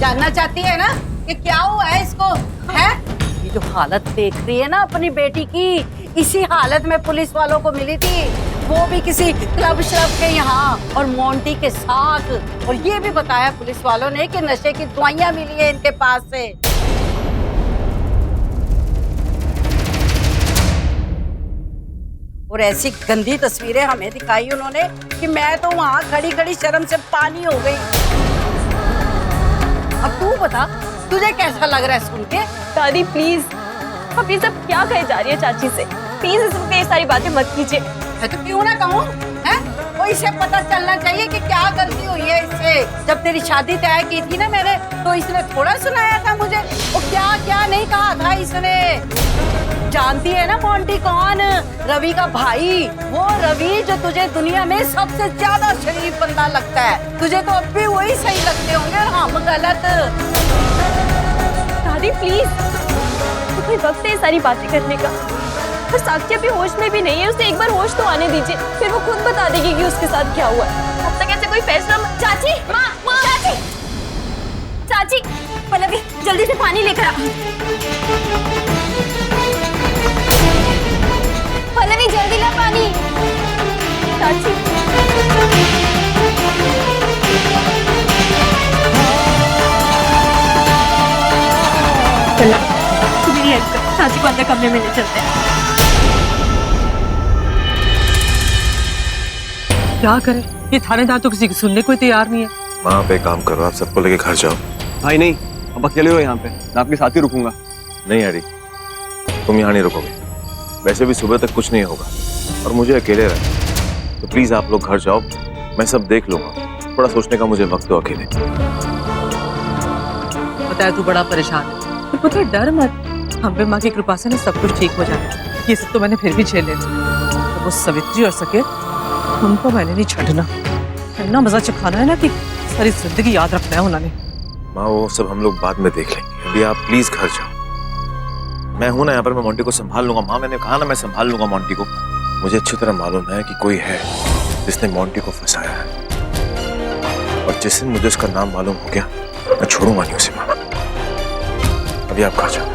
जानना चाहती है ना कि क्या हुआ है इसको, है? ये जो हालत देख रही है ना अपनी बेटी की, इसी हालत में पुलिस वालों को मिली थी, वो भी किसी क्लब श्लब के यहाँ और मोंटी के साथ। और ये भी बताया पुलिस वालों ने कि नशे की दवाइयां मिली है इनके पास से। और ऐसी गंदी तस्वीरें हमें दिखाई उन्होंने कि मैं तो वहां खड़ी खड़ी शर्म से पानी हो गई। अब तू बता, तुझे कैसा लग रहा है सुन के? दादी प्लीज, अब ये सब क्या कहे जा रही है चाची से? प्लीज इसमें ये सारी बातें मत कीजिए। मैं तो क्यों ना कहूँ, हैं? वो इसे पता चलना चाहिए कि क्या गलती हुई है इससे। जब तेरी शादी तय की थी ना मैंने, तो इसने थोड़ा सुनाया था मुझे, वो क्या क्या नहीं कहा था इसने। जानती है ना मोंटी कौन? रवि का भाई, वो रवि जो तुझे दुनिया में सबसे ज्यादा शरीफ बंदा लगता है। तुझे तो अब भी वही सही लगते होंगे और हम गलत। दादी प्लीज, तो कोई वक्त है ये सारी बातें करने का। और साक्षी अभी होश में भी नहीं है, उसे एक बार होश तो आने दीजिए, फिर वो खुद बता देगी कि उसके साथ क्या हुआ। अब तक ऐसे कोई फैसला चाची, माँ, चाची, चाची, पल्लवी जल्दी से पानी लेकर आ। पल्लवी जल्दी ला पानी। चाची, तू मेरी हेल्प कर, चाची को अंदर कमरे में ले चलते हैं। क्या करे, ये थानेदार तो किसी की सुनने को ही तैयार नहीं है। वहाँ पे काम करो, आप सबको लेके घर जाओ। भाई नहीं, अब अकेले हो यहाँ पे, मैं आपके साथ ही रुकूंगा। नहीं हैरी, तुम यहाँ नहीं रुकोगे। वैसे भी सुबह तक कुछ नहीं होगा और मुझे अकेले रहना, तो प्लीज आप लोग घर जाओ, मैं सब देख लूंगा। थोड़ा सोचने का मुझे वक्त दो अकेले। पता है तू बड़ा परेशान है, तो पुत्र डर मत, हम पे माँ की कृपा से ना सब कुछ ठीक हो जाएगा। ये सब तो मैंने फिर भी झेल लेना। तो वो सवित्री और सके, उनको मैंने नहीं छੱਡना। इतना मजा चखाना है ना कि सारी जिंदगी याद रखना है उन्होंने। माँ वो सब हम लोग बाद में देख लेंगे, अभी आप प्लीज घर जाओ। मैं हूं ना यहाँ पर, मैं मोंटी को संभाल लूंगा। माँ मैंने कहा ना मैं संभाल लूंगा मोंटी को। मुझे अच्छी तरह मालूम है कि कोई है जिसने मोंटी को फंसाया है, और जिस दिन मुझे उसका नाम मालूम हो गया, मैं छोड़ूंगा नहीं उसे। माँ अभी आप घर जाओ।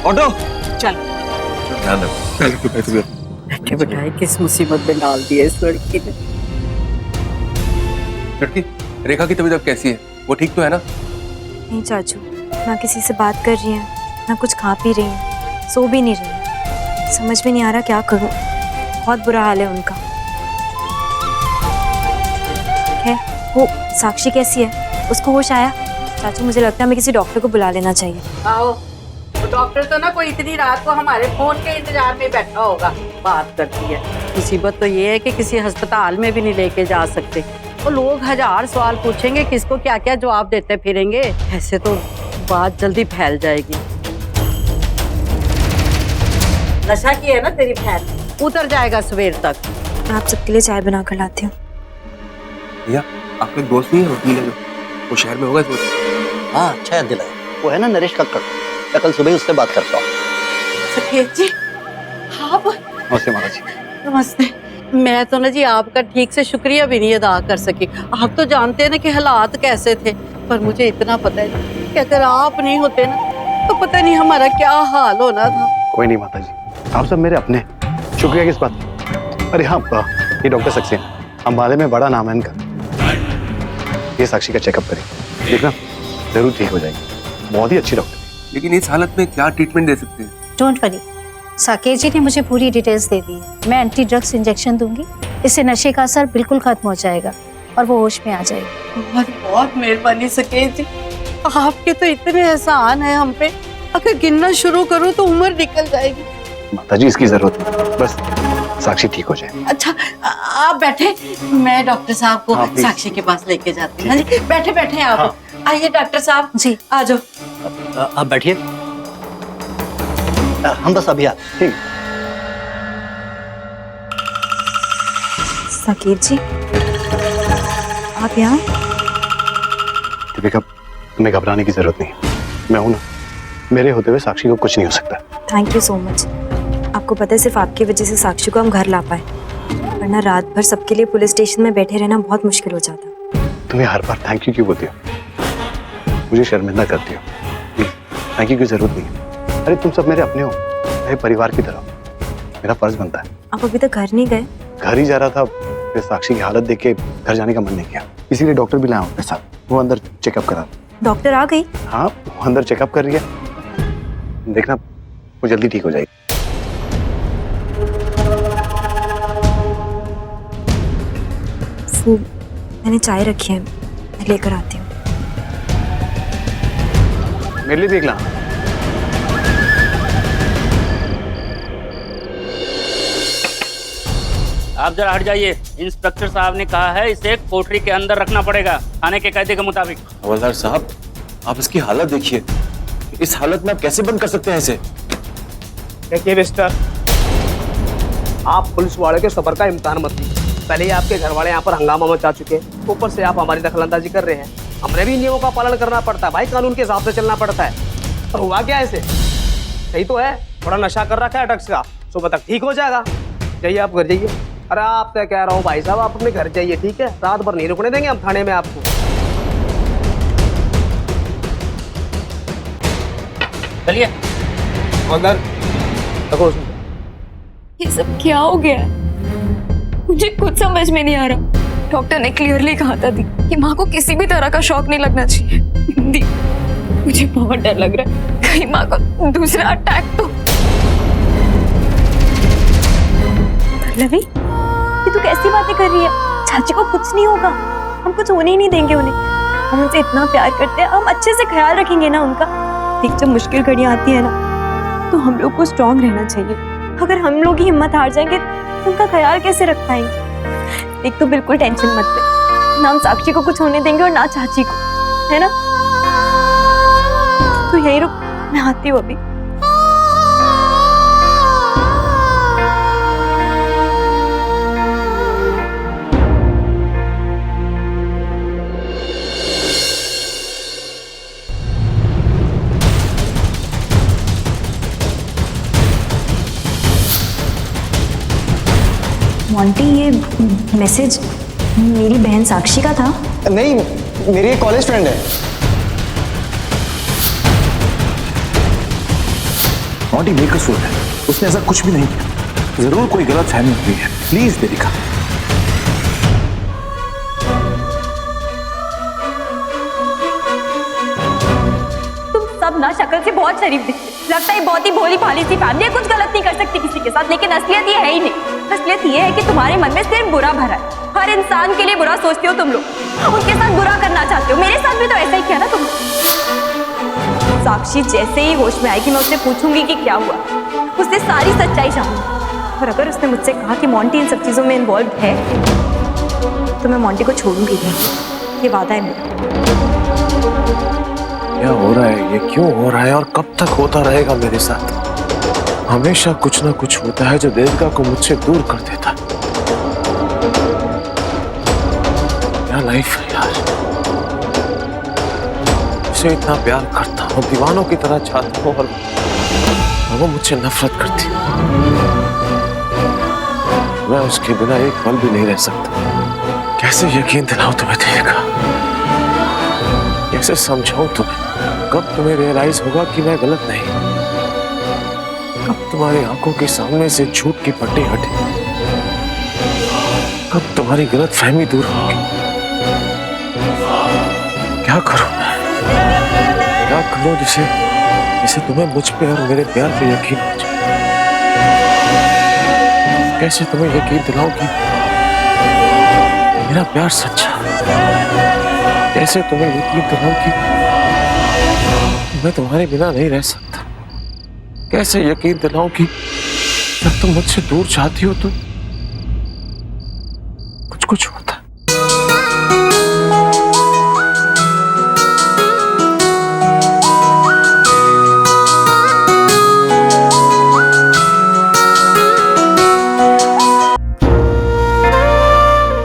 ऑटो चल, ध्यान रखो। बैठे बिठाए किस मुसीबत में डाल दिया इस लड़की ने। लड़की, रेखा की तबीयत अब कैसी है? वो ठीक तो है ना? नहीं चाचू, ना किसी से बात कर रही है, ना कुछ खा पी रही है, सो भी नहीं रही है। समझ में नहीं आ रहा क्या करूं, बहुत बुरा हाल है उनका। है वो साक्षी कैसी है? उसको होश आया? चाचू मुझे लगता है हमें किसी डॉक्टर को बुला लेना चाहिए। आओ, तो डॉक्टर तो ना कोई इतनी रात को हमारे फोन के इंतजार में बैठा होगा, बात करती है। मुसीबत तो ये है कि किसी अस्पताल में भी नहीं लेके जा सकते, और लोग हजार सवाल पूछेंगे, किसको क्या क्या जवाब देते फिरेंगे। ऐसे तो बात जल्दी फैल जाएगी। नशा की है ना तेरी बहन, उतर जाएगा सवेर तक। मैं आप सबके लिए चाय बना कर लाती हूँ। भैया, आपका एक दोस्त नहीं है रोटी ले लो, वो शहर में होगा इस वक्त। हाँ अच्छा याद दिलाया, वो है ना नरेश कक्कड़, मैं कल सुबह ही उससे बात करता हूँ। सफेद जी, आप? नमस्ते माता जी। नमस्ते। मैं तो ना जी आपका ठीक से शुक्रिया भी नहीं अदा कर सकी। आप तो जानते हैं ना कि हालात कैसे थे, पर मुझे इतना पता है कि अगर आप नहीं होते ना, तो पता नहीं हमारा क्या हाल होना था। कोई नहीं माता जी, आप सब मेरे अपने, शुक्रिया किस बात। अरे हाँ, ये डॉक्टर सक्सेना अम्बाले में बड़ा नाम है इनका। ये साक्षी का चेकअप करें, देखना जरूर ठीक हो जाएगी। बहुत ही अच्छी डॉक्टर। लेकिन इस हालत में क्या ट्रीटमेंट दे सकते हैं? डोंट वरी, साकेत जी ने मुझे पूरी डिटेल्स दे दी है। मैं एंटी ड्रग्स इंजेक्शन दूंगी, इससे नशे का असर बिल्कुल खत्म हो जाएगा और वो होश में आ जाएगी। बहुत बहुत मेहरबानी सकेत जी, आपके तो इतने एहसान है हम पे, अगर गिनना शुरू करूँ तो उम्र निकल जाएगी। माता जी इसकी जरूरत नहीं, बस साक्षी ठीक हो जाए। अच्छा आप बैठे, मैं डॉक्टर साहब को हाँ, साक्षी के पास लेके जाती हूँ। हाँ जी, बैठे बैठे आप। हाँ। आइए डॉक्टर साहब जी आ जाओ। आप बैठिए, हम बस अभी ठीक। साकेत जी, आप यहाँ? दीपिका, तुम्हें घबराने की जरूरत नहीं, मैं हूं ना। मेरे होते हुए साक्षी को कुछ नहीं हो सकता। Thank you so much. आपको पता है सिर्फ आपकी वजह से साक्षी को हम घर ला पाए, वरना रात भर सबके लिए पुलिस स्टेशन में बैठे रहना बहुत मुश्किल हो जाता। तुम्हें हर बार थैंक यू क्यों बोलती हो? मुझे शर्मिंदा करती हो। प्लीज थैंक यू की जरूरत नहीं है। अरे तुम सब मेरे अपने हो, मेरे परिवार की तरह। मेरा फर्ज बनता है। आप अभी तक घर नहीं गए? घर ही जा रहा था, फिर साक्षी की हालत देख के घर जाने का मन नहीं किया, इसीलिए डॉक्टर भी लाया हूँ अपने साथ। वो अंदर चेकअप करा। डॉक्टर आ गई? हाँ, वो अंदर चेकअप कर रही है, देखना वो जल्दी ठीक हो जाएगी। मैंने चाय रखी है, मैं लेकर आती हूँ। मेरे लिए देख ला। आप जरा हट जाइए। इंस्पेक्टर साहब ने कहा है इसे कोठरी के अंदर रखना पड़ेगा थाने के कायदे के मुताबिक। हवलदार साहब, आप इसकी हालत देखिए। इस हालत में आप कैसे बंद कर सकते हैं इसे? देखिए मिस्टर, आप पुलिस वाले के सबर का इम्तिहान मत लीजिए। पहले ही आपके घर वाले यहाँ पर हंगामा मचा चुके हैं, ऊपर से आप हमारी दखलंदाजी कर रहे हैं। हमने भी नियमों का पालन करना पड़ता है भाई, कानून के हिसाब से चलना पड़ता है। और हुआ क्या ऐसे? सही तो है, थोड़ा नशा कर रखा है ड्रग्स का, सुबह तक ठीक हो जाएगा। जाइए आप घर जाइए। अरे आप तो कह रहा हूँ भाई साहब, आप अपने घर जाइए, ठीक है? रात भर नहीं रुकने देंगे हम थाने में आपको। चलिए अंदर देखो। ये सब क्या हो गया है? मुझे कुछ समझ में नहीं आ रहा। डॉक्टर ने क्लियरली कहा था दी कि माँ को किसी भी तरह का शॉक नहीं लगना चाहिए। दी, मुझे बहुत डर लग रहा है, कहीं माँ को दूसरा अटैक तो। लवी, ये तू कैसी बातें कर रही है? चाची को कुछ नहीं होगा, हम कुछ होने ही नहीं देंगे उन्हें। हम उनसे इतना प्यार करते हैं, हम अच्छे से ख्याल रखेंगे ना उनका। देख, जब मुश्किल घड़ियां आती है ना, तो हम लोग को स्ट्रांग रहना चाहिए। अगर हम लोग ही हिम्मत हार जाएंगे तो उनका ख्याल कैसे रख पाएंगे? एक तो बिल्कुल टेंशन मत ले, ना हम साक्षी को कुछ होने देंगे और ना चाची को, है ना? तो यही रुक, मैं आती हूँ अभी। मोंटी, ये मैसेज मेरी बहन साक्षी का था? नहीं, मेरी एक कॉलेज फ्रेंड है। मॉन्टी बेकसूर है, उसने ऐसा कुछ भी नहीं किया। जरूर कोई गलत फहमी हुई है। प्लीज देविका। तुम सब ना शक्ल से बहुत शरीफ दिखते, लगता है बहुत ही भोली भाली सी फैमिली है, कुछ गलत नहीं कर सकती किसी के साथ। लेकिन असलियत ये है ही नहीं। असलियत ये है कि तुम्हारे मन में सिर्फ बुरा भरा है। हर इंसान के लिए बुरा सोचते हो तुम लोग, उनके साथ बुरा करना चाहते हो। मेरे साथ भी तो ऐसा ही किया ना तुम। साक्षी जैसे ही होश में आएगी, मैं उससे पूछूंगी कि क्या हुआ, उससे सारी सच्चाई जानूंगी। और अगर उसने मुझसे कहा कि मोंटी इन सब चीजों में इन्वॉल्व है, तो मैं मोंटी को छोड़ूंगी नहीं। ये वादा है मेरा। क्या हो रहा है? ये क्यों हो रहा है और कब तक होता रहेगा मेरे साथ? हमेशा कुछ ना कुछ होता है जो देविका को मुझसे दूर कर देता। क्या लाइफ है यार। उसे इतना प्यार करता हूँ, दीवानों की तरह चाहता हूँ, और वो मुझसे नफरत करती। मैं उसके बिना एक पल भी नहीं रह सकता। कैसे यकीन दिलाऊं तुम्हें देविका? कैसे समझाऊं तुम्हें? कब तुम्हें रियलाइज होगा कि मैं गलत नहीं? कब तुम्हारी आंखों के सामने से झूठ की पट्टी हटे? कब तुम्हारी गलत फहमी दूर होगी? क्या करूं मैं? क्या करूं जिसे तुम्हें मुझ पे और मेरे प्यार पे यकीन हो जाए? कैसे तुम्हें यकीन दिलाऊं कि मेरा प्यार सच्चा? कैसे तुम्हें यकीन दिलाऊं कि मैं तुम्हारे बिना नहीं रह सकता? कैसे यकीन दिलाऊं कि जब तुम मुझसे दूर जाती हो तो कुछ होता?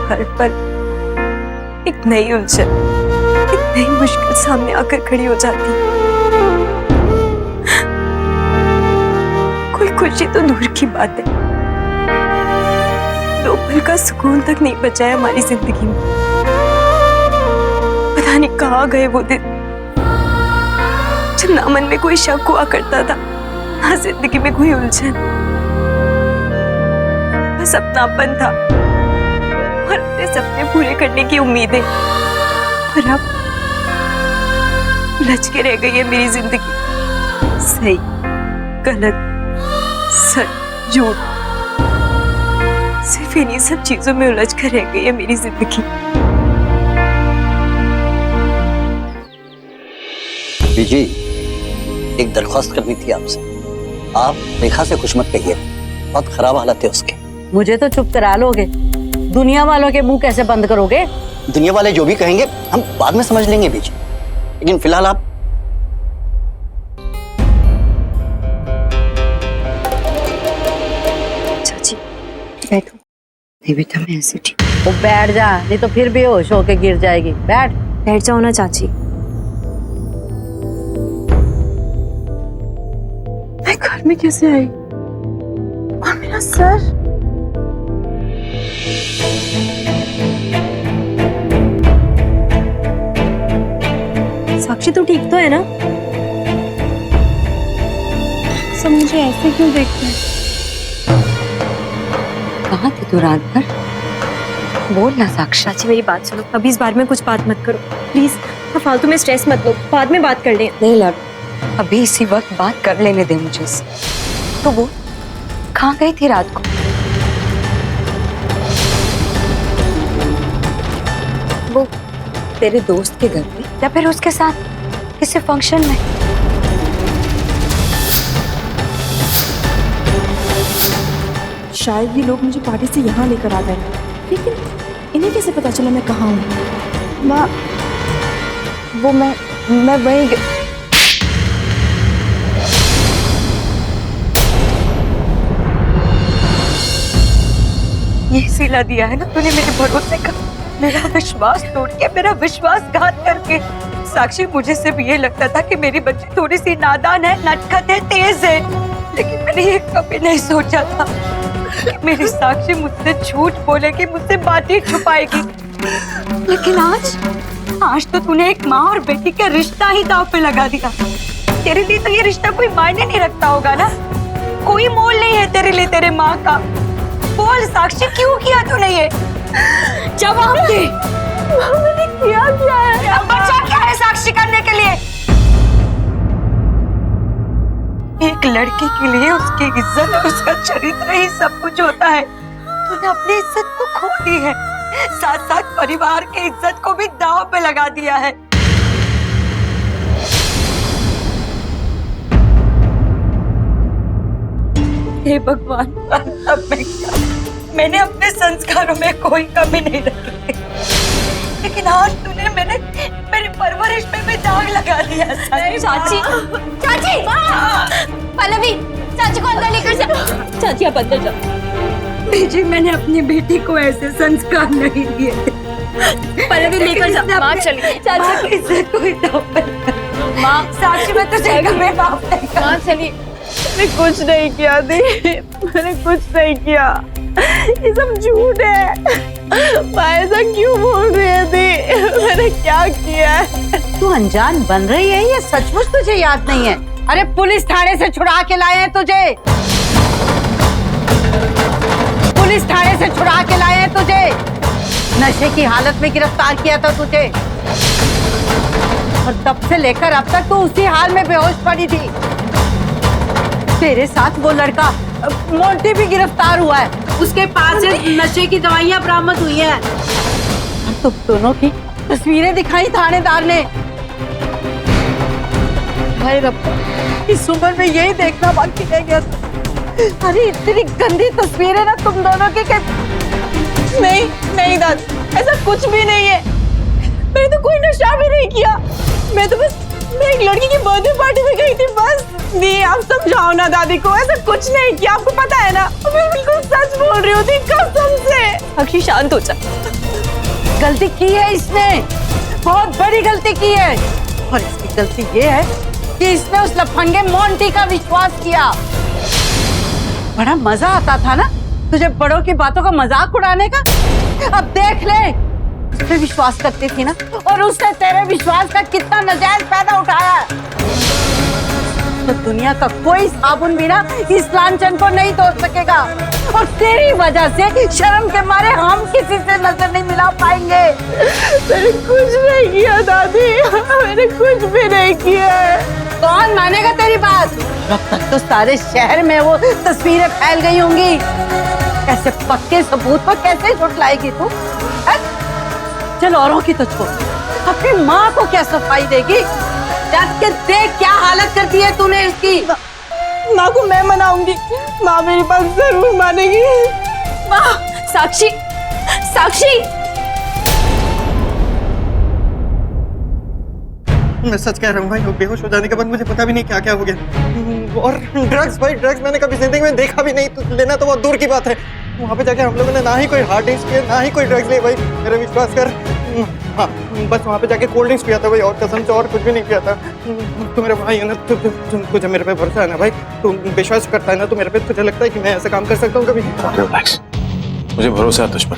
हर पल एक नई उलझन, एक नई मुश्किल सामने आकर खड़ी हो जाती है। कोई खुशी तो दूर की बात है, दो पल का सुकून तक नहीं बचा है हमारी जिंदगी में। पता नहीं कहाँ गए वो दिन ना मन में कोई शक हुआ करता था, ना जिंदगी में कोई उलझन। बस अपनापन था और अपने सपने पूरे करने की उम्मीदें। और अब उलझ के रह गई है मेरी जिंदगी। सही, गलत, सच, झूठ, सिर्फ इन्हीं सब चीजों में उलझ कर रह गई है मेरी जिंदगी। जी, एक दरख्वास्त करनी थी आपसे। आप रेखा से कुछ मत कहिए, बहुत खराब हालत है उसके। मुझे तो चुप करा लोगे, दुनिया वालों के मुंह कैसे बंद करोगे? दुनिया वाले जो भी कहेंगे हम बाद में समझ लेंगे बीजी, लेकिन फिलहाल आप चाची बैठो। नहीं बेटा, मैं ऐसे ठीक। वो बैठ जा, नहीं तो फिर बेहोश होके गिर जाएगी। बैठ जाओ ना चाची। मैं घर में कैसे आई? और मेरा सर? साक्षी तो ठीक तो है ना? सब मुझे ऐसे क्यों देखते हैं? कहाँ थी तू रात भर? बोल ना साक्षी। चाची मेरी बात सुनो, अभी इस बारे में कुछ बात मत करो प्लीज। फालतू में स्ट्रेस मत लो, बाद में बात कर लें। नहीं लड़, अभी इसी वक्त बात कर लेने दे मुझे। तो वो कहाँ गई थी रात को? वो तेरे दोस्त के घर पे या फिर उसके साथ किसी फंक्शन में? शायद ये लोग मुझे पार्टी से यहाँ लेकर आ गए, लेकिन इन्हें कैसे पता चला मैं कहाँ हूँ? माँ, वो मैं वहीं ये सिला दिया है ना तूने मेरे भरोसे का, मेरा विश्वास तोड़ के, मेरा विश्वासघात करके। साक्षी, मुझे सिर्फ ये लगता था कि मेरी बच्ची थोड़ी सी नादान है, नटखट है, तेज है, लेकिन मैंने ये कभी नहीं सोचा था कि मेरी साक्षी मुझसे झूठ बोलेगी, मुझसे बातें छुपाएगी। लेकिन आज तो तूने एक माँ और बेटी का रिश्ता ही दांव पे लगा दिया। तेरे लिए तो ये रिश्ता कोई मायने नहीं रखता होगा ना, कोई मोल नहीं है तेरे लिए तेरे माँ का। बोल साक्षी, क्यों किया तूने ये? जवाब दे। मैंने किया क्या है? अब बचा क्या है साक्षी करने के लिए? एक लड़की के लिए उसकी इज्जत और उसका चरित्र ही सब कुछ होता है। तूने अपनी इज्जत को खो दी है, साथ साथ परिवार की इज्जत को भी दांव पे लगा दिया है। हे भगवान, अब मैं क्या? मैंने अपने संस्कारों में कोई कमी नहीं रखी, लेकिन आज तूने मेरी परवरिश में भी दाग लगा दिया। चाची, पल्लवी, चाची को अंदर लेकर जा। चाची आप अंदर जाओ। जी, मैंने अपनी बेटी को ऐसे संस्कार नहीं दिए थे। पल्लवी लेकर जा। माँ चलिए। चाची इससे कोई दाव पे माँ, साक्षी में तो जाएगा, मैं माफ नहीं कर। माँ चलिए। मैंने कुछ नहीं किया दी, मैंने कुछ नहीं किया, ये सब झूठ है। मैं ऐसा क्यों बोल रही है दी? मैंने क्या किया है? तू अनजान बन रही है, ये सचमुच तुझे याद नहीं है? अरे पुलिस थाने से छुड़ा के लाए हैं तुझे, पुलिस थाने से छुड़ा के लाए हैं तुझे। नशे की हालत में गिरफ्तार किया था तुझे, और तब से लेकर अब तक तू उसी हाल में बेहोश पड़ी थी। तेरे साथ वो लड़का मोंटी भी गिरफ्तार हुआ है, उसके पास से नशे की दवाइयां बरामद हुई हैं। तुम दोनों की तस्वीरें दिखाई थानेदार ने। भाई रब्बा, इस उम्र में यही देखना बाकी रह गया था। अरे इतनी गंदी तस्वीरें ना तुम दोनों की। नहीं दादी, ऐसा कुछ भी नहीं है। मैंने तो कोई नशा भी नहीं किया, मैं एक लड़की की बर्थडे पार्टी में गई थी बस। दी, आप समझाओ ना दादी को, ऐसा कुछ नहीं किया, आपको पता है ना। मैं बिल्कुल सच बोल रही हूँ कसम से। साक्षी शांत हो जा। गलती की है इसने, बहुत बड़ी गलती की है, और इसकी गलती ये है कि इसने उस लफंगे मोंटी का विश्वास किया। बड़ा मजा आता था ना तुझे बड़ों की बातों का मजाक उड़ाने का। अब देख ले, उस पे विश्वास करती थी ना, और उसने तेरे विश्वास का कितना नाजायज फायदा उठाया। दुनिया का कोई साबुन भी ना इस लांछन को नहीं धो सकेगा। और तेरी वजह से शर्म के मारे हम किसी से नजर नहीं मिला पाएंगे। मैंने कुछ नहीं किया दादी, मैंने कुछ भी नहीं किया है। कौन मानेगा तेरी बात? अब तक तो सारे शहर में वो तस्वीरें फैल गई होंगी। ऐसे पक्के सबूत पर कैसे झुठलाएगी तू? चल औरों की तो छोड़, अपनी माँ को क्या सफाई देगी? जाके देख क्या हालत करती है तूने इसकी। माँ को मैं मनाऊंगी, माँ मेरी बात जरूर मानेगी। माँ, साक्षी, साक्षी। मैं सच कह रहा हूँ भाई, वो बेहोश हो जाने के बाद मुझे पता भी नहीं क्या क्या हो गया। और ड्रग्स भाई, ड्रग्स मैंने कभी जिंदगी में देखा भी नहीं, तो लेना तो बहुत दूर की बात है। वहाँ पे जाके हम लोगों ने ना ही कोई हार्ड ड्रिंक्स पिया, ना ही कोई ड्रग्स लिए भाई, मेरा विश्वास कर। हाँ, बस वहाँ पे जाके कोल्ड ड्रिंक्स पिया था भाई, और कसम से और कुछ भी नहीं पिया था। तो मेरा भाई है ना, तुझे मेरे पे भरोसा है ना भाई, तू विश्वास करता है ना, तो मेरे पे तुझे लगता है कि मैं ऐसा काम कर सकता हूँ कभी? रिलैक्स, मुझे भरोसा है तुझ पर,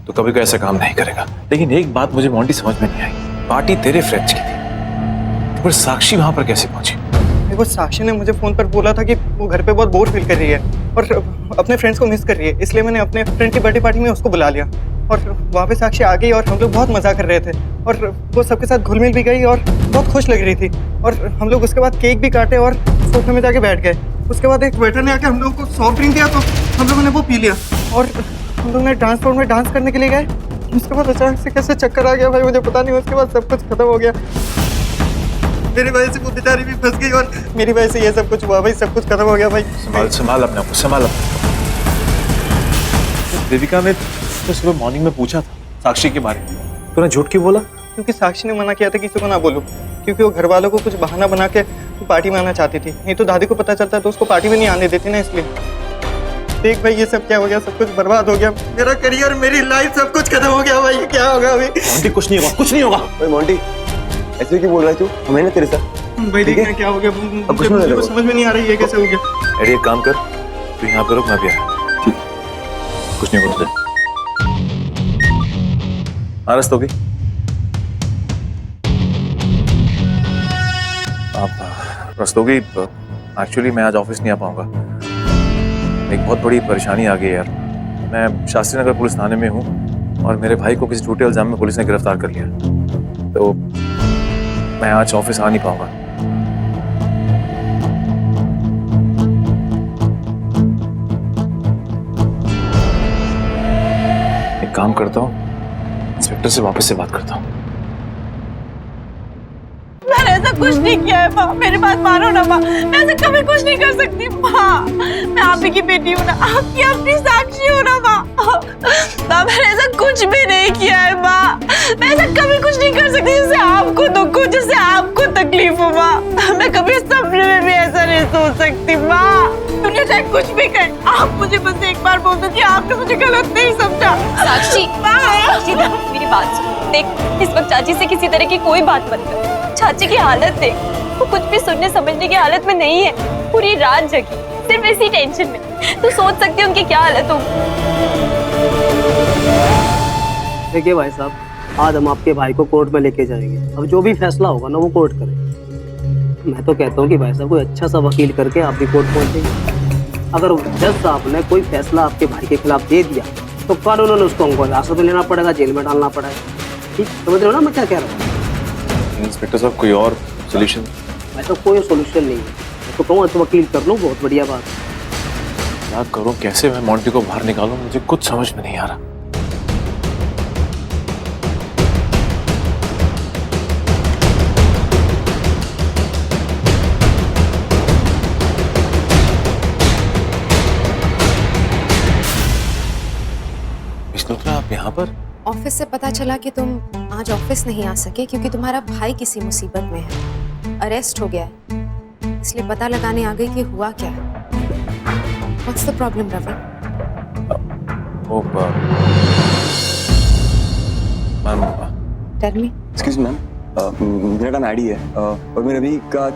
तो कभी कोई ऐसा काम नहीं करेगा। लेकिन एक बात मुझे मोंटी समझ में नहीं आई, पार्टी तेरे फ्रेंड्स की थी, पर साक्षी वहां पर कैसे पहुंची? देखो, साक्षी ने मुझे फोन पर बोला था कि वो घर पे बहुत बोर फील कर रही है और अपने फ्रेंड्स को मिस कर रही है, इसलिए मैंने अपने फ्रेंड की बर्थडे पार्टी में उसको बुला लिया। और वहाँ पे साक्षी आ गई और हम लोग बहुत मजा कर रहे थे, और वो सबके साथ घुल मिल भी गई और बहुत खुश लग रही थी। और हम लोग उसके बाद केक भी काटे और सोफे में जाके बैठ गए। उसके बाद एक वेटर ने आके हम लोगों को सॉफ्ट ड्रिंक दिया, तो हम लोगों ने वो पी लिया और हम लोग ने डांस फ्लोर में डांस करने के लिए गए। उसके बाद अचानक से कैसे चक्कर आ गया भाई, मुझे पता नहीं। उसके बाद सब कुछ खत्म हो गया, मेरी वजह से वो बेचारी भी फंस गई और मेरी वजह से ये सब कुछ हुआ भाई, सब कुछ खत्म हो गया भाई। संभाल अपने आप को, संभाल। देविका ने तो सुबह मॉर्निंग में पूछा था साक्षी के बारे में, तूने झूठ क्यों बोला? क्योंकि साक्षी ने मना किया था किसी को ना बोलूं, क्योंकि वो घर वालों को कुछ बहाना बना के पार्टी में आना चाहती थी, नहीं तो दादी को पता चलता तो उसको पार्टी में नहीं आने देती ना, इसलिए। देख भाई, ये सब क्या हो गया, सब कुछ बर्बाद हो गया, मेरा करियर, मेरी लाइफ, सब कुछ खत्म हो गया भाई। ये क्या होगा अभी? मोंटी, कुछ नहीं होगा, कुछ नहीं होगा। मोंटी, ऐसे क्यों बोल रहा है तू? हमें ना तेरे साथ भाई, देखना क्या हो गया, मुझे समझ में नहीं आ रही है कैसे हो गया। अरे एक काम कर, तू यहाँ पे रुक, मैं भी आया। ठीक, कुछ नहीं होगा। आरस तो भी आप रस्तोगी, एक्चुअली मैं आज ऑफिस नहीं आ पाऊंगा, एक बहुत बड़ी परेशानी आ गई यार। मैं शास्त्री नगर पुलिस थाने में हूँ और मेरे भाई को किसी झूठे इल्जाम में पुलिस ने गिरफ्तार कर लिया, तो मैं आज ऑफिस आ नहीं पाऊंगा। एक काम करता हूँ, इंस्पेक्टर से वापस से बात करता हूँ। मैंने ऐसा कुछ नहीं किया है माँ, मेरी बात मानो ना माँ, मैं ऐसा कभी कुछ नहीं कर सकती माँ। मैं आप ही की बेटी हूँ ना, आपकी अपनी साक्षी हूँ ना माँ। माँ, मैंने ऐसा कुछ भी नहीं किया है माँ, मैं ऐसा कभी कुछ नहीं कर सकती जिससे आपको दुख हो, जिससे आपको तकलीफ हो माँ। मैं कभी सपने में भी ऐसा नहीं सोच सकती माँ। दुनिया चाहे कुछ भी कहे, आप मुझे बस एक बार बोल दो कि आपने मुझे गलत नहीं समझा। साक्षी, साक्षी मेरी बात सुन, देख इस वक्त चाची से किसी तरह की कोई बात मत कर। चाची की हालत देख, वो कुछ भी सुनने समझने की हालत में नहीं है, पूरी रात जगी सिर्फ इसी टेंशन में। तू सोच सकती है उनकी क्या हालत होगी। देखिए भाई साहब, आज हम आपके भाई को कोर्ट में लेके जाएंगे, अब जो भी फैसला होगा ना वो कोर्ट करे। मैं तो कहता हूँ कि भाई साहब कोई अच्छा सा वकील करके आप भी कोर्ट पहुंचेंगे। अगर जज साहब ने कोई फैसला आपके भाई के खिलाफ दे दिया तो कानूनन उसको हमको हिरासत में लेना पड़ेगा, जेल में डालना पड़ेगा। ठीक समझ रहे हो ना मैं क्या कह रहा हूँ? इंस्पेक्टर साहब, कोई और सोल्यूशन? मैं तो कोई सोल्यूशन नहीं है, मैं तो कहूँ तो वकील कर लो, बहुत बढ़िया बात। क्या करूं, कैसे मैं मोंटी को बाहर निकालूं, मुझे कुछ समझ में नहीं आ रहा। विष्णुप्रिया, आप यहाँ पर? ऑफिस से पता चला कि तुम आज ऑफिस नहीं आ सके क्योंकि तुम्हारा भाई किसी मुसीबत में है, अरेस्ट हो गया है, इसलिए पता लगाने आ गई कि हुआ क्या है। What's the problem, Ravi? Ma'am, Tell me. Excuse ma'am, मेरा नाम एडी है और मैं रवि का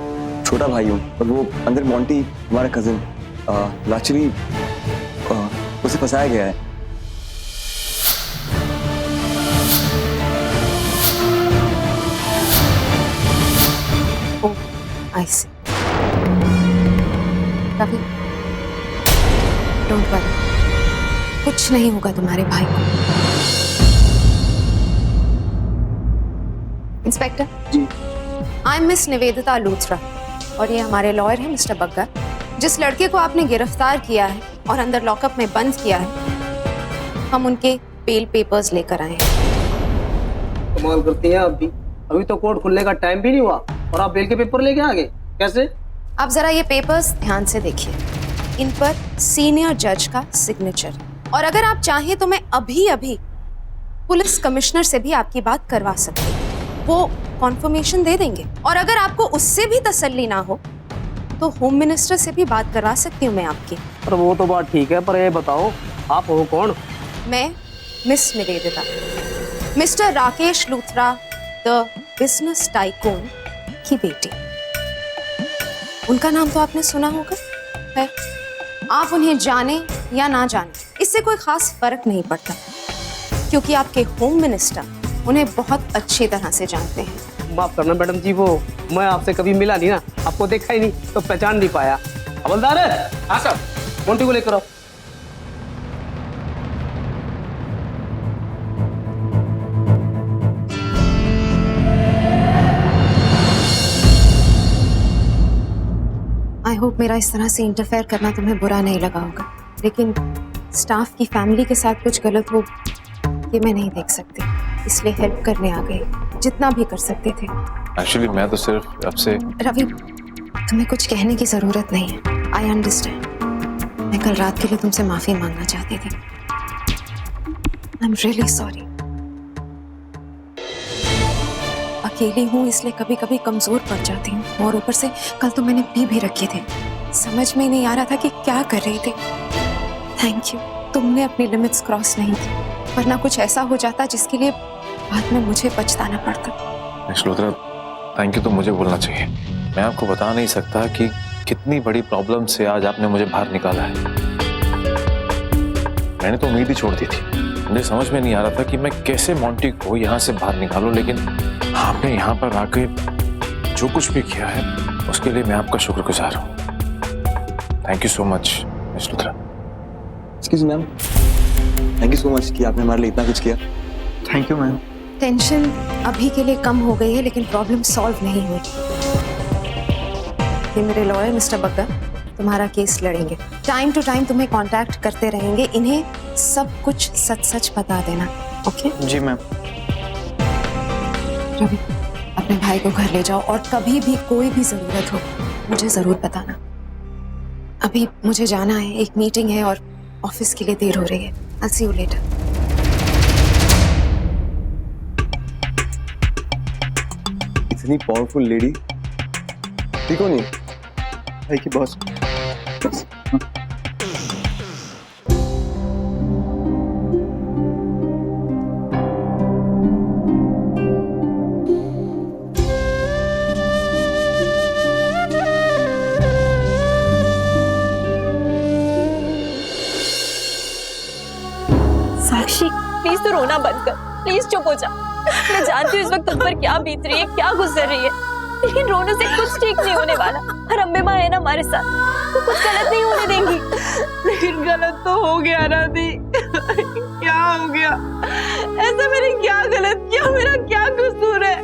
छोटा भाई हूँ, और वो अंदर मोंटी हमारा कजिन एक्चुअली उसे फंसाया गया है। I see. Ravi, don't worry, कुछ नहीं होगा तुम्हारे भाई को। Inspector ji. I am miss Nivedita Luthra और ये हमारे लॉयर हैं मिस्टर बग्गा। जिस लड़के को आपने गिरफ्तार किया है और अंदर लॉकअप में बंद किया है, हम उनके बेल पेपर्स लेकर आए हैं। कमाल करती हैं आप भी, अभी तो कोर्ट खुलने का टाइम भी नहीं हुआ और आप बेल के पेपर लेके आ गए, कैसे? आप जरा ये पेपर्स ध्यान से देखिए, इन पर सीनियर जज का सिग्नेचर, और अगर आप चाहें तो मैं अभी अभी पुलिस कमिश्नर से भी आपकी बात करवा सकती हूँ, वो कॉन्फर्मेशन दे देंगे। और अगर आपको उससे भी तसल्ली ना हो तो होम मिनिस्टर से भी बात करवा सकती हूँ मैं आपकी। पर वो तो बात ठीक है, पर ये बताओ आप हो कौन? मैं miss Nivedita, mister Rakesh Luthra the business tycoon की बेटी। उनका नाम तो आपने सुना होगा। है, आप उन्हें जाने या ना जाने, इससे कोई खास फर्क नहीं पड़ता, क्योंकि आपके होम मिनिस्टर उन्हें बहुत अच्छी तरह से जानते हैं। माफ करना मैडम जी, वो मैं आपसे कभी मिला नहीं ना, आपको देखा ही नहीं तो पहचान नहीं पाया। हवलदार है? हाँ सर। मोंटी को लेकर आओ। आई होप मेरा इस तरह से इंटरफेयर करना तुम्हें बुरा नहीं लगा होगा, लेकिन स्टाफ की फैमिली के साथ कुछ गलत हो ये मैं नहीं देख सकती, इसलिए हेल्प करने आ गई, जितना भी कर सकते थे। एक्चुअली मैं तो सिर्फ आपसे। रवि, तुम्हें कुछ कहने की जरूरत नहीं है, आई अंडरस्टैंड। मैं कल रात के लिए तुमसे माफी मांगना चाहती थी। I am really sorry. अकेली हूँ इसलिए कभी कभी कमजोर पड़ जाती हूँ, और ऊपर से कल तो मैंने पी भी रखे थे, समझ में नहीं आ रहा था कि क्या कर रहे थे। थैंक यू, तुमने अपनी लिमिट्स क्रॉस नहीं की, वरना कुछ ऐसा हो जाता जिसके लिए बाद में मुझे पछताना पड़ता। मिस लूथरा, थैंक यू तो मुझे बोलना चाहिए। मैं आपको बता नहीं सकता कि कितनी बड़ी प्रॉब्लम से आज आपने मुझे बाहर निकाला है। मैंने तो उम्मीद ही छोड़ दी थी, मुझे समझ में नहीं आ रहा था कि मैं कैसे मोंटी को यहाँ से बाहर निकालूं, लेकिन आपने यहाँ पर आके जो कुछ भी किया है उसके लिए मैं आपका शुक्रगुजार हूँ। Thank you so much miss Luthra. Excuse ma'am, thank you so much कि आपने हमारे लिए इतना कुछ किया। Thank you ma'am. टेंशन अभी के लिए कम हो गई है, लेकिन प्रॉब्लम सॉल्व नहीं हुई। ये मेरे लॉयर मिस्टर बग्गा तुम्हारा केस लड़ेंगे, टाइम टू टाइम तुम्हें कांटेक्ट करते रहेंगे, इन्हें सब कुछ सच सच बता देना। ओके? जी मैम। रवि, अपने भाई को घर ले जाओ और कभी भी कोई भी जरूरत हो मुझे जरूर बताना। अभी मुझे जाना है, एक मीटिंग है और ऑफिस के लिए देर हो रही है। I'll see you later. इतनी पावरफुल लेडी ठीक हो नहीं? भाई की बॉस। साक्षी, प्लीज तो रोना बंद कर, प्लीज चुप हो जा। मैं जानती हूँ इस वक्त तुम पर क्या बीत रही है, क्या गुजर रही है, लेकिन रोने से कुछ ठीक नहीं होने वाला। और अम्बे माँ है ना हमारे साथ, तो कुछ गलत नहीं होने देंगी। लेकिन गलत तो हो गया ना दी। क्या हो गया? ऐसा मैंने क्या गलत किया? मेरा क्या कसूर है?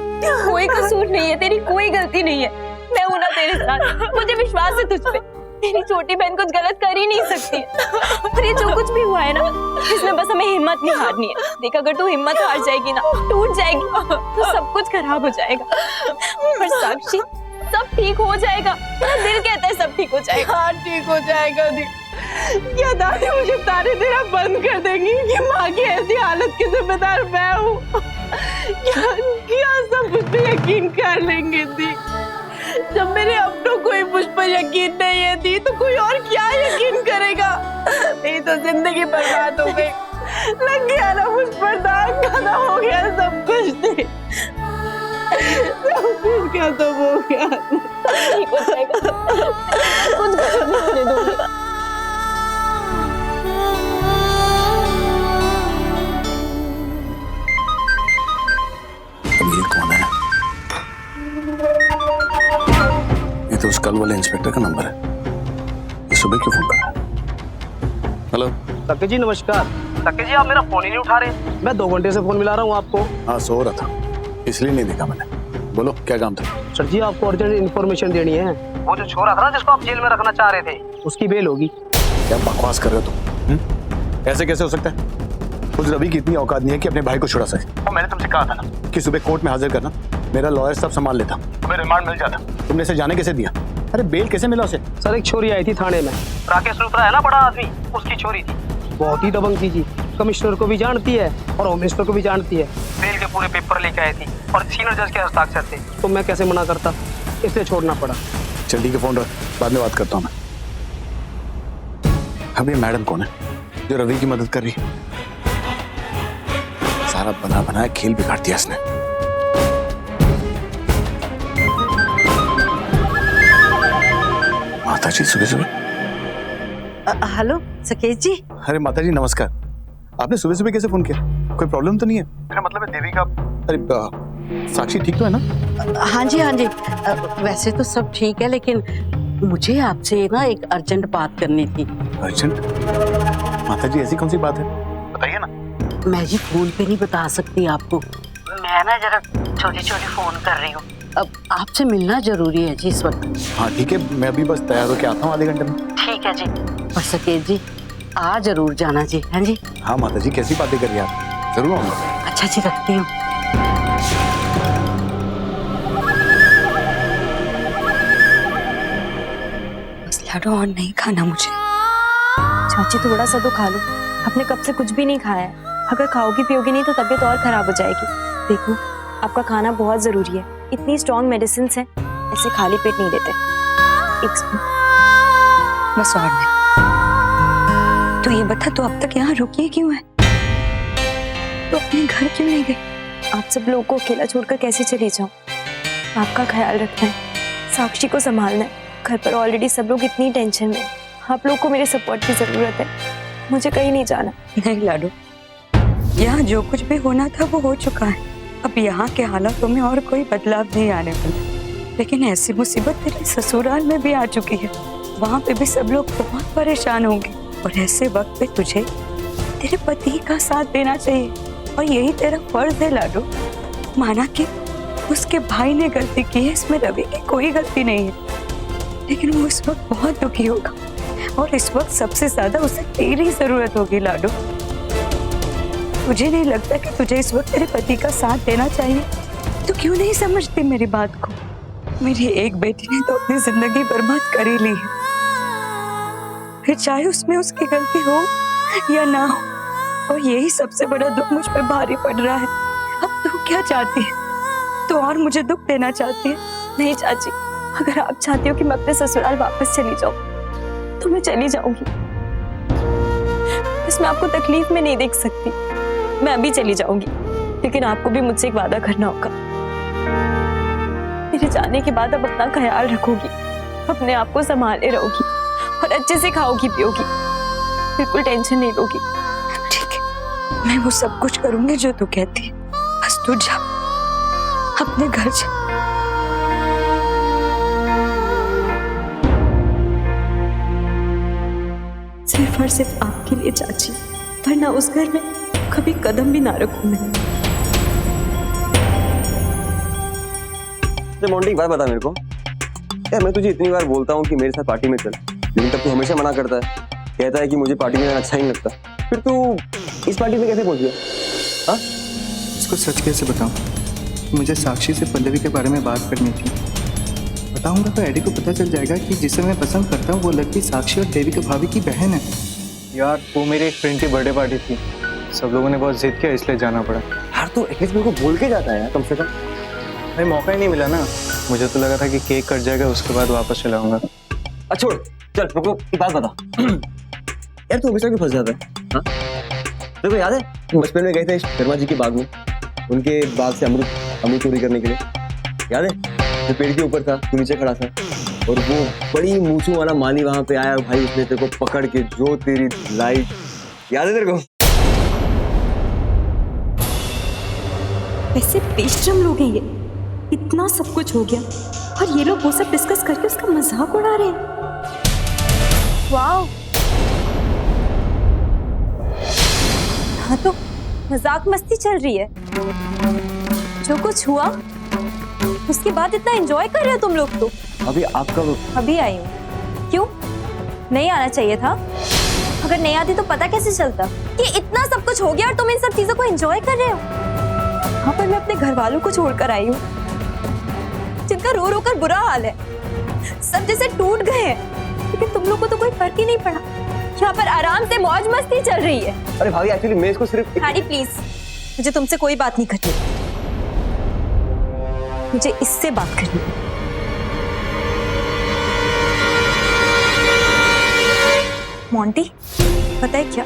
कोई कसूर नहीं है, तेरी कोई गलती नहीं है। मैं हूं ना तेरे साथ, मुझे विश्वास है तुझ पे। तेरी छोटी बहन कुछ गलत कर ही नहीं सकती। और ये जो कुछ भी हुआ है ना, इसमें बस हमें हिम्मत नहीं हारनी है। देख, अगर तू हिम्मत हार जाएगी ना, टूट जाएगी, तो सब कुछ खराब हो जाएगा। पर साक्षी, सब ठीक हो जाएगा, मेरा दिल कहता है सब ठीक हो जाएगा। हाँ, ठीक हो जाएगा दी। क्या दादी मुझे तारे देना बंद कर देंगी कि माँ की ऐसी हालत की जिम्मेदार मैं हूँ? क्या सब मुझ पे यकीन कर लेंगे दी? जब मेरे अपनों को ही मुझ पर यकीन नहीं है दी, तो कोई और क्या यकीन करेगा? मेरी तो जिंदगी बर्बाद हो गई, लग गया ना मुझ पर दाग, खत्म हो गया सब कुछ दी, सब कुछ खत्म हो गया। ठीक हो जाएगा, कुछ गलत नहीं होने दूंगी। अब ये कौन है? ये तो उस कल वाले इंस्पेक्टर का नंबर है। सुबह क्यों फोन कर? हेलो सके जी नमस्कार। सके जी आप मेरा फोन ही नहीं उठा रहे। मैं 2 घंटे से फोन मिला रहा हूँ आपको। हाँ सो रहा था इसलिए नहीं देखा मैंने। बोलो क्या काम था? सर जी आपको अर्जेंट इन्फॉर्मेशन देनी है। वो जो छोरा था ना जिसको आप जेल में रखना चाह रहे थे, उसकी बेल होगी। क्या बकवास कर रहे हो तुम? ऐसे कैसे हो सकता है? उस रवि की इतनी औकात नहीं है कि अपने भाई को छुड़ा सके। और मैंने तुमसे कहा था ना कि सुबह कोर्ट में हाजिर करना, मेरा लॉयर सब संभाल लेता, तुम्हें रिमांड मिल जाता। तुमने इसे जाने कैसे दिया? अरे बेल कैसे मिला उसे? सर एक छोरी आई थी थाने में, राकेश लूथरा है ना बड़ा आदमी, उसकी छोरी थी। बहुत ही दबंग थी जी, कमिश्नर को भी जानती है और होम मिनिस्टर को भी जानती है। बेल के पूरे पेपर लेके आई थी और सीनियर जज के हस्ताक्षर थे। तो मैं कैसे मना करता, इसलिए छोड़ना पड़ा। चल ठीक है फोन रख, बाद में बात करता हूँ मैं। अब ये मैडम कौन है जो रवि की मदद कर रही है? सारा बना बनाया खेल बिगाड़ दिया इसने। माता जी सुबह सुबह। हेलो सकेश जी। अरे माता जी नमस्कार। आपने सुबह सुबह कैसे फोन किया? कोई प्रॉब्लम तो नहीं है? मेरा मतलब है देवी का। अरे साक्षी ठीक तो है ना? हाँ जी हाँ जी, वैसे तो सब ठीक है, लेकिन मुझे आपसे ना एक अर्जेंट बात करनी थी। अर्जेंट? माता जी ऐसी कौन सी बात है, बताइए ना। मैं जी फोन पे नहीं बता सकती आपको। मैं ना जरा छोटी छोटी फोन कर रही हूँ। अब आपसे मिलना जरूरी है जी इस वक्त। हाँ ठीक है, मैं अभी बस तैयार होके आता हूँ आधे घंटे में। ठीक है जी। और सकेश जी आ जरूर जाना जी। हाँ जी। हाँ माता जी कैसी बातें कर रही हैं आप? जरूर आऊंगा। अच्छा जी रखती हूँ। बस लाडो और नहीं खाना मुझे। चाची थोड़ा सा तो खा लो, आपने कब से कुछ भी नहीं खाया है। अगर खाओगी पियोगी नहीं तो तबीयत और खराब हो जाएगी। देखो आपका खाना बहुत जरूरी है, इतनी स्ट्रॉन्ग मेडिसिन है, ऐसे खाली पेट नहीं देते। एक स्पून बस और नहीं। तो ये बता तो अब तक यहाँ रुकी क्यों है? तो अपने घर क्यों नहीं गई? आप सब लोगों को अकेला छोड़कर कैसे चली जाऊं? आपका ख्याल रखना है, साक्षी को संभालना है। घर पर ऑलरेडी सब लोग इतनी टेंशन में, आप लोग को मेरे सपोर्ट की जरूरत है। मुझे कहीं नहीं जाना। नहीं लाडो, यहाँ जो कुछ भी होना था वो हो चुका है। अब यहाँ के हालातों में और कोई बदलाव नहीं आने वाला। लेकिन ऐसी मुसीबत तेरे ससुराल में भी आ चुकी है, वहाँ पे भी सब लोग बहुत परेशान होंगे। और ऐसे वक्त पे तुझे तेरे पति का साथ देना चाहिए और यही तेरा फर्ज है लाडो। माना कि उसके भाई ने गलती की है, इसमें रवि की कोई गलती नहीं है, लेकिन वो इस वक्त बहुत दुखी होगा और इस वक्त सबसे ज्यादा उसे तेरी जरूरत होगी लाडो। मुझे नहीं लगता कि तुझे इस वक्त तेरे पति का साथ देना चाहिए। तू क्यों नहीं समझती मेरी बात को? मेरी एक बेटी ने तो अपनी जिंदगी बर्बाद कर ही ली है, फिर चाहे उसमें उसकी गलती हो या ना हो। और यही सबसे बड़ा दुख मुझ पे भारी पड़ रहा है। अब तू क्या चाहती है? तो और मुझे दुख देना चाहती है? नहीं चाची, अगर आप चाहती हो कि मैं अपने ससुराल वापस चली जाऊं तो मैं चली जाऊंगी। बस मैं आपको तकलीफ में नहीं देख सकती। मैं अभी चली जाऊंगी, लेकिन आपको भी मुझसे एक वादा करना होगा। मेरे जाने के बाद आप अपना ख्याल रखोगी, अपने आप को संभाले रहोगी और अच्छे से खाओगी पियोगी, बिल्कुल टेंशन नहीं लोगी। ठीक है, मैं वो सब कुछ करूंगी जो तू कहती है। बस तू जा, अपने घर जा। सिर्फ और सिर्फ आपके लिए चाची, वरना उस घर में कभी कदम भी ना रखूं मैं। मोंटी एक बात बता मेरे को यार, मैं तुझे इतनी बार बोलता हूँ कि मेरे साथ पार्टी में चल, लेकिन तब तू हमेशा मना करता है, कहता है कि मुझे पार्टी में अच्छा ही नहीं लगता। फिर तू इस पार्टी में कैसे पहुंच गया? हाँ इसको सच कैसे बताऊं? मुझे साक्षी से पल्लवी के बारे में बात करनी थी। बताऊंगा तो एडी को पता चल जाएगा कि जिसे मैं पसंद करता हूँ वो लड़की साक्षी और देवी के भाभी की बहन है। यार वो मेरे एक फ्रेंड की बर्थडे पार्टी थी, सब लोगों ने बहुत जिद किया इसलिए जाना पड़ा। यार तू एटलीस्ट मेरे को बोल के जाता है कम से कम। भाई मौका ही नहीं मिला ना, मुझे तो लगा था कि केक कट जाएगा उसके बाद वापस चलाऊंगा। अच्छा चल मेरे को एक बात बता यार, तू हमेशा क्यों फंस जाता है? हाँ तेरे को याद है बचपन में गए थे शर्मा जी के बाग में, उनके बाग से अमरूद चोरी करने के लिए, याद है? जो पेड़ के ऊपर था, तू नीचे खड़ा था और वो बड़ी मूंछों वाला माली वहां पे आया, भाई उसने तेरे को पकड़ के जो तेरी लाइट, याद है तेरे को? वैसे बेशरम लोग हैं ये, इतना सब कुछ हो गया और ये लोग वो सब डिस्कस करके उसका मजाक उड़ा रहे हैं। वाह, हाँ तो मजाक मस्ती चल रही है। जो कुछ हुआ उसके बाद इतना एंजॉय कर रहे हो तुम लोग तो। अभी आपका अभी आई हूँ। क्यों नहीं आना चाहिए था? अगर नहीं आती तो पता कैसे चलता कि इतना सब कुछ हो गया और तुम इन सब चीजों को एंजॉय कर रहे हो? यहाँ पर मैं अपने घर वालों को छोड़कर आई हूँ जिनका रो रो कर बुरा हाल है, सब जैसे टूट गए हैं, लेकिन तुम लोग को तो कोई फर्क ही नहीं पड़ा। यहाँ पर आराम से मौज मस्ती चल रही है। अरे भाभी एक्चुअली मैं इसको सिर्फ हैरी प्लीज, मुझे तुमसे कोई बात नहीं करनी, मुझे इससे बात करनी है। मोंटी, पता है क्या,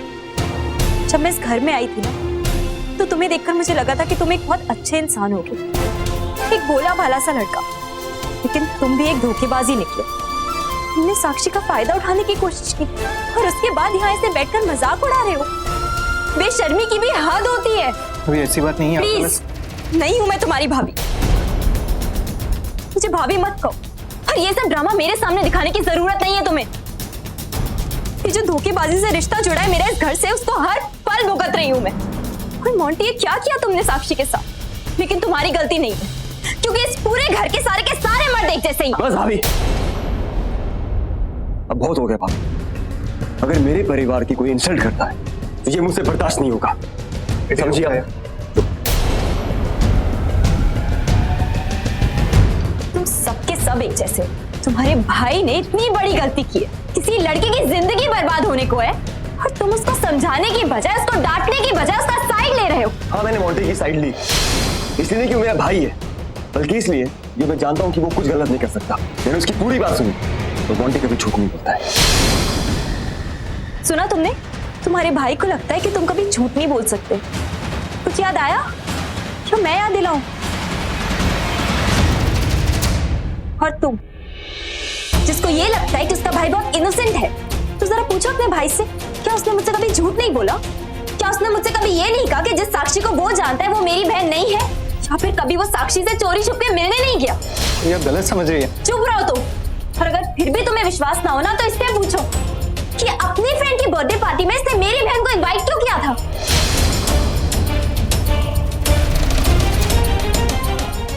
जब मैं इस घर में आई थी ना तो तुम्हें देखकर मुझे लगा था कि तुम एक बहुत अच्छे इंसान होगे, एक भोला भाला सा लड़का, लेकिन तुम भी एक धोखेबाजी निकले। तुमने साक्षी का फायदा उठाने की कोशिश की और उसके बाद यहाँ ऐसे बैठकर मजाक उड़ा रहे हो। बेशर्मी की भी हद होती है। अभी ऐसी बात नहीं है। प्लीज, नहीं हूं मैं तुम्हारी भाभी, मुझे भाभी मत कहो। और ये सब ड्रामा मेरे सामने दिखाने की जरूरत नहीं है तुम्हें। ये जो धोखेबाजी से रिश्ता जुड़ा है मेरे इस घर से, उसको हर पल भुगत रही हूं मैं। और मोंटी, ये क्या किया तुमने साक्षी के साथ? लेकिन तुम्हारी गलती नहीं है, क्योंकि इस पूरे घर के सारे मर्द एक जैसे ही। बस भाभी, अब बहुत हो गया भाभी। अगर मेरे परिवार की कोई इंसल्ट करता है तो ये मुझसे बर्दाश्त नहीं होगा, समझिए आप? तुम सबके सब एक जैसे हो। तुम्हारे भाई ने इतनी बड़ी गलती की है, किसी लड़के की जिंदगी बर्बाद होने को है, और तुम उसको समझाने की बजाय, उसको डांटने की बजाय उसका साइड ले रहे हो। हाँ, मैंने मोंटी की साइड ली, इसलिए नहीं कि वो मेरा भाई है, बल्कि इसलिए ये मैं जानता हूँ कि वो कुछ गलत नहीं कर सकता। मैंने उसकी पूरी बात सुनी, तो मोंटी कभी झूठ नहीं बोलता है। सुना तुमने? तुम्हारे भाई को लगता है कि तुम कभी झूठ नहीं बोल सकते। कुछ याद आया? क्यों मैं याद दिलाऊं? और तुम, जिसको ये लगता है कि उसका भाई बहुत इनोसेंट है, तो जरा पूछो अपने भाई से, क्या उसने मुझसे कभी झूठ नहीं बोला? क्या उसने मुझसे कभी ये नहीं कहा कि जिस साक्षी को वो जानता है वो मेरी बहन नहीं है? या फिर कभी वो साक्षी से चोरी छुप के मिलने नहीं गया? ये गलत समझ रही है। चुप रहो तुम। और अगर फिर भी तुम्हें विश्वास ना हो ना, तो इससे पूछो कि अपनी फ्रेंड की बर्थडे पार्टी में इसने मेरी बहन को इनवाइट क्यों किया था?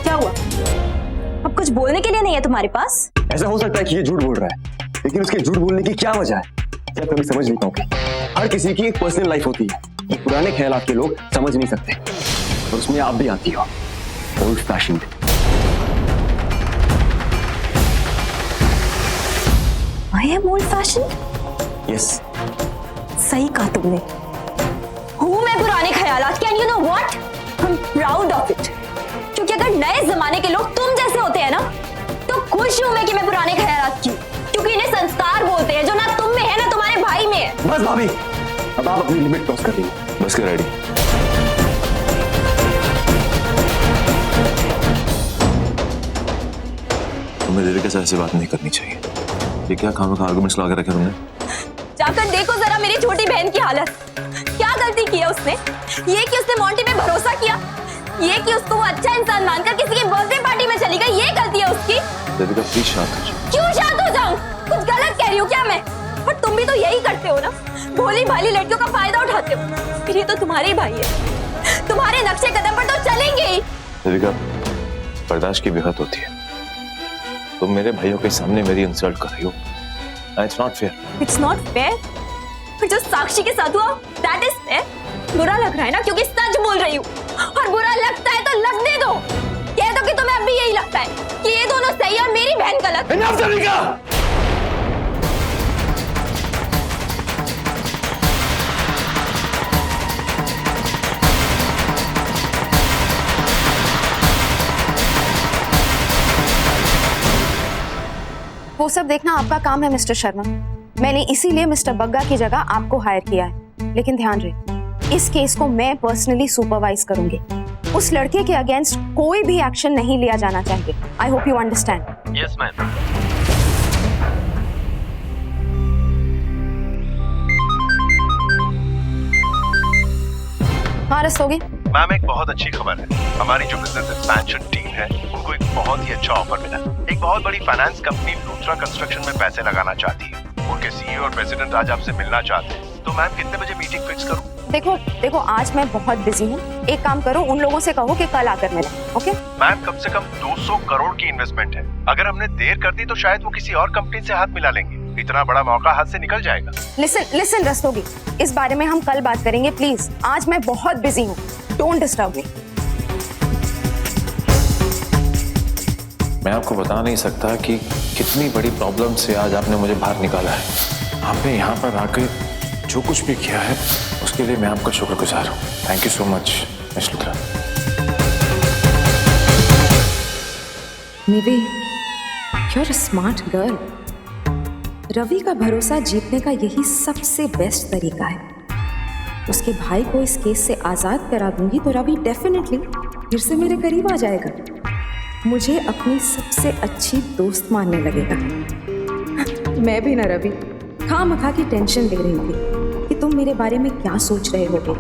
क्या हुआ? अब कुछ बोलने के लिए नहीं है तुम्हारे पास? ऐसा हो सकता है कि ये झूठ बोल रहा है, लेकिन उसके झूठ बोलने की क्या वजह है, क्या कभी समझ नहीं पाओगे? हर किसी की एक पर्सनल लाइफ होती है, जो पुराने ख्यालात के लोग समझ नहीं सकते, और उसमें आप भी आती हो। Old fashioned. I am old fashioned? Yes, सही कहा तुमने। हूँ मैं पुराने ख्यालात, can you know what? I am proud of it. क्योंकि अगर नए जमाने के लोग तुम जैसे होते हैं ना, तो खुश हूं मैं कि मैं पुराने ख्यालात की, क्योंकि इन्हें संस्कार बोलते हैं, जो ना तुम में है ना तुम्हारे भाई में है। बस भाभी, अब आप अपनी लिमिट क्रॉस कर रही हैं। बस कर रेडी। तुम्हें दीदी के साथ ऐसी बात नहीं करनी चाहिए। ये क्या खामखा आर्गुमेंट्स ला के रखे तुमने? जाकर देखो जरा मेरी छोटी बहन की हालत। क्या गलती की है उसने? ये कि उसने मोंटी पे भरोसा किया, ये कि उसको वो अच्छा इंसान मानकर किसी की बर्थडे पार्टी में चली गई, ये गलती है उसकी। दीदी प्लीज शांत हो जाओ। क्यों शांत हो जाऊं? कुछ गलत कह रही हूँ क्या मैं? पर तुम भी तो यही करते हो ना, भोली भाली लड़कियों का फायदा उठाते हो। फिर ये तो तुम्हारे ही भाई है, तुम्हारे नक्शे कदम पर तो चलेंगे ही। दीदी बर्दाश्त की भी हद होती है। तुम मेरे भाइयों के सामने मेरी इंसल्ट कर रही हो। It's not fair. It's not fair? पर जो साक्षी के साथ हुआ दैट इज फेयर। बुरा लग रहा है ना, क्योंकि सच बोल रही हूँ, और बुरा लगता है तो लगने दो। कह दो कि तुम्हें अब भी यही लगता है कि ये दोनों सही है और मेरी बहन गलत। इनफ तरीका। वो सब देखना आपका काम है मिस्टर शर्मा। मैंने इसीलिए मिस्टर बग्गा की जगह आपको हायर किया है। लेकिन ध्यान रहे, इस केस को मैं पर्सनली सुपरवाइज करूंगी। उस लड़के के अगेंस्ट कोई भी एक्शन नहीं लिया जाना चाहिए। I hope you understand. Yes ma'am. हाँ रस्तोगी। मैम एक बहुत अच्छी खबर है। हमारी जो बिजनेस एक्सपेंशन टीम है उनको एक बहुत ही अच्छा ऑफर मिला। एक बहुत बड़ी फाइनेंस कंपनी लूथरा कंस्ट्रक्शन में पैसे लगाना चाहती है। उनके सीईओ और प्रेसिडेंट आज आपसे मिलना चाहते हैं, तो मैम कितने बजे मीटिंग फिक्स करूं? देखो आज मैं बहुत बिजी हूँ। एक काम करो, उन लोगों से कहो कि कल आकर मिलें, ओके? मैम कम से कम 200 करोड़ की इन्वेस्टमेंट है। अगर हमने देर कर दी तो शायद वो किसी और कंपनी से हाथ मिला लेंगे। इतना बड़ा मौका हाथ से निकल जाएगा। लिसन रस्तोगी, इस बारे में हम कल बात करेंगे प्लीज। आज मैं बहुत बिजी हूँ, डोंट डिस्टर्ब मी। मैं आपको बता नहीं सकता कि कितनी बड़ी प्रॉब्लम से आज आपने मुझे बाहर निकाला है। आपने यहाँ पर आकर जो कुछ भी किया है उसके लिए मैं आपका शुक्रगुजार हूँ। Thank you so much miss Luthra. Nidhi, you're a smart girl। Ravi का भरोसा जीतने का यही सबसे बेस्ट तरीका है। उसके भाई को इस केस से आजाद करा दूंगी तो रवि डेफिनेटली फिर से मेरे करीब आ जाएगा, मुझे अपनी सबसे अच्छी दोस्त मानने लगेगा। मैं भी ना रवि खामखा की टेंशन ले रही थी कि तुम मेरे बारे में क्या सोच रहे होगे,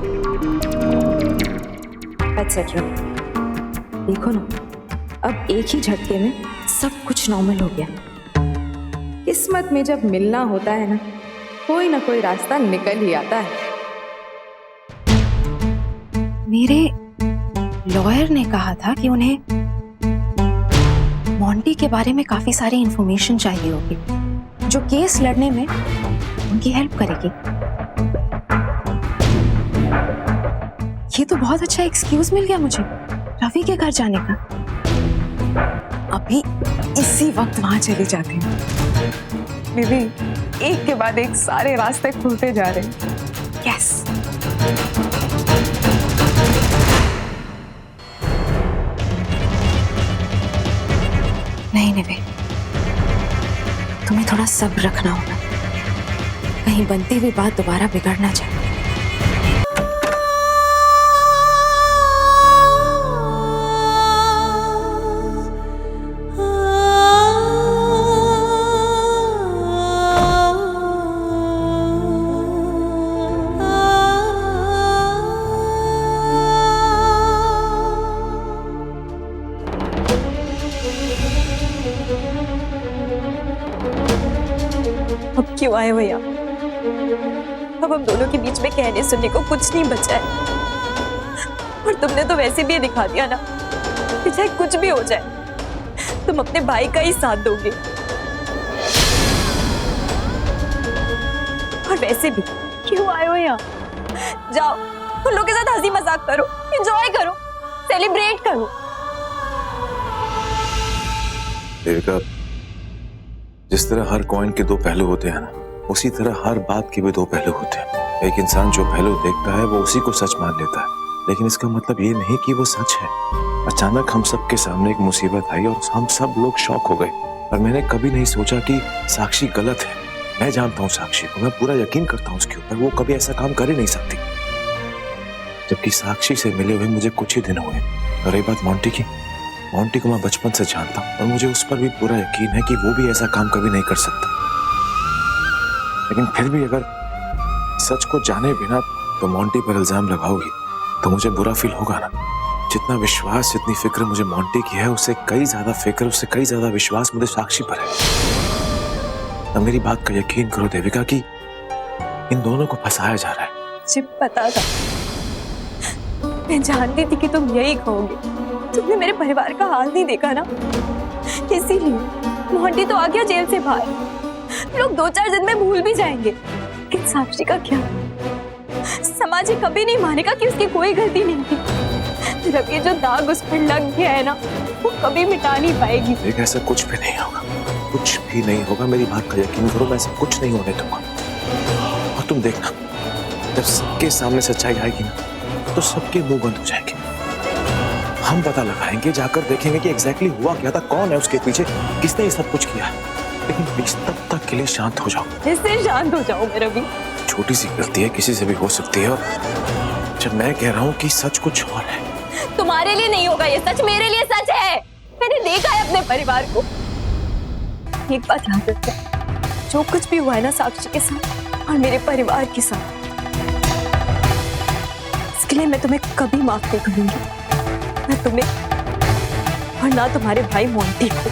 एटसेट्रा। देखो ना, अब एक ही झटके में सब कुछ नॉर्मल हो गया। किस्मत में जब मिलना होता है ना कोई रास्ता निकल ही आता है। मेरे लॉयर ने कहा था कि उन्हें मोंटी के बारे में काफी सारी इंफॉर्मेशन चाहिए होगी जो केस लड़ने में उनकी हेल्प करेगी। ये तो बहुत अच्छा एक्सक्यूज मिल गया मुझे रवि के घर जाने का। अभी इसी वक्त वहां चली जाती हूँ। दीदी, एक के बाद एक सारे रास्ते खुलते जा रहे हैं। यस। नहीं निवे, तुम्हें थोड़ा सब्र रखना होगा, कहीं बनती हुई बात दोबारा बिगड़ ना जाए। अब क्यों आए भैया? अब हम दोनों के बीच में कहने सुनने को कुछ नहीं बचा है। और तुमने तो वैसे भी ये दिखा दिया ना कि चाहे कुछ भी हो जाए तुम अपने भाई का ही साथ दोगे। और वैसे भी क्यों आए हो यहाँ? जाओ उन लोगों के साथ हंसी मजाक करो, एंजॉय करो, सेलिब्रेट करो। देविका, जिस तरह हर कॉइन के दो पहलू होते हैं ना, उसी तरह हर बात के भी दो पहलू होते हैं। एक इंसान जो पहलू देखता है वो उसी को सच मान लेता है, लेकिन इसका मतलब ये नहीं कि वो सच है। अचानक हम सब के सामने एक मुसीबत आई और हम सब लोग शॉक हो गए। और मैंने कभी नहीं सोचा कि साक्षी गलत है। मैं जानता हूँ साक्षी को, मैं पूरा यकीन करता हूँ उसके ऊपर, वो कभी ऐसा काम कर ही नहीं सकती। जबकि साक्षी से मिले हुए मुझे कुछ ही दिन हुए। और ये बात मोंटी की, मोंटी को मैं बचपन से जानता हूँ और मुझे उस पर भी पूरा यकीन है कि वो भी ऐसा काम कभी नहीं कर सकता। लेकिन फिर भी अगर सच को जाने बिना तो मोंटी पर इल्जाम लगाओगी तो मुझे बुरा फील होगा ना। जितना विश्वास, जितनी फिक्र मुझे मोंटी की है, उससे कई ज्यादा फिक्र, उससे कई ज्यादा विश्वास मुझे साक्षी पर है। अब मेरी बात का यकीन करो देविका कि इन दोनों को फंसाया जा रहा है। मुझे पता था, मैं जानती थी कि तुम यही कहोगे। तुमने मेरे परिवार का हाल नहीं देखा ना, इसीलिए मोंटी तो आ गया जेल से बाहर। लोग 2-4 दिन में भूल भी जाएंगे, लेकिन साक्षी का क्या? समाज कभी नहीं मानेगा कि उसकी कोई गलती नहीं थी। रवि जो दाग उस पर लग गया है ना, वो कभी मिटा नहीं पाएगी। देख, ऐसा कुछ भी नहीं होगा, कुछ भी नहीं होगा। मेरी बात का यकीन करो, मैं ऐसा कुछ नहीं होने दूंगा। और तुम देखना, जब सबके सामने सच्चाई आएगी ना तो सबके मुंह बंद हो जाएंगे। हम पता लगाएंगे, जाकर देखेंगे कि एग्जैक्टली हुआ क्या था, कौन है उसके पीछे, किसने ये सब कुछ किया है। लेकिन प्लीज तब तक के लिए शांत हो जाओ। इससे शांत हो जाओ मेरा भी। छोटी सी गलती है, किसी से भी हो सकती है। और जब मैं कह रहा हूँ कि सच कुछ और है। तुम्हारे लिए नहीं होगा ये सच, मेरे लिए सच है। मैंने देखा है अपने परिवार को। एक बात याद रखना, जो कुछ भी हुआ है ना साक्षी के साथ और मेरे परिवार के साथ, इसके लिए मैं तुम्हें कभी माफ नहीं करूंगी, ना तुम्हें और ना तुम्हारे भाई मोंटी को।